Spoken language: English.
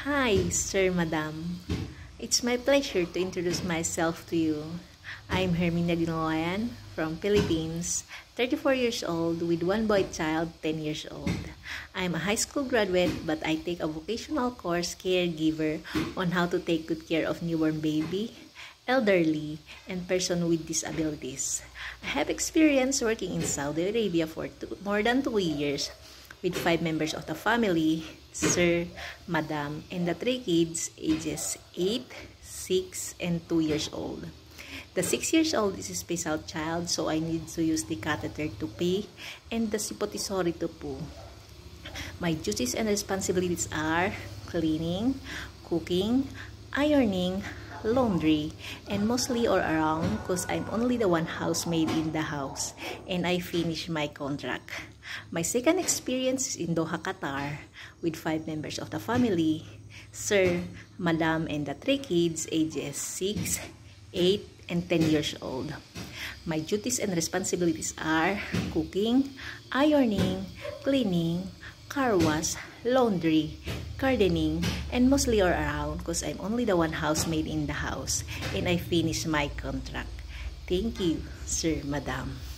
Hi, Sir, Madam. It's my pleasure to introduce myself to you. I'm Hermina Dinoayan from Philippines, 34 years old with one boy child, 10 years old. I'm a high school graduate but I take a vocational course caregiver on how to take good care of newborn baby, elderly, and person with disabilities. I have experience working in Saudi Arabia for more than 2 years with 5 members of the family, Sir, Madam, and the 3 kids ages 8, 6, and 2 years old. The 6 years old is a special child, so I need to use the catheter to pee and the suppository to poo. My duties and responsibilities are cleaning, cooking, ironing, laundry, and mostly all around because I'm only the one housemaid in the house and I finished my contract. My second experience is in Doha, Qatar with 5 members of the family, Sir, Madam, and the 3 kids ages 6, 8, and 10 years old. My duties and responsibilities are cooking, ironing, cleaning, car wash, laundry, gardening, and mostly all around because I'm only the one housemaid in the house and I finished my contract. Thank you, Sir, Madam.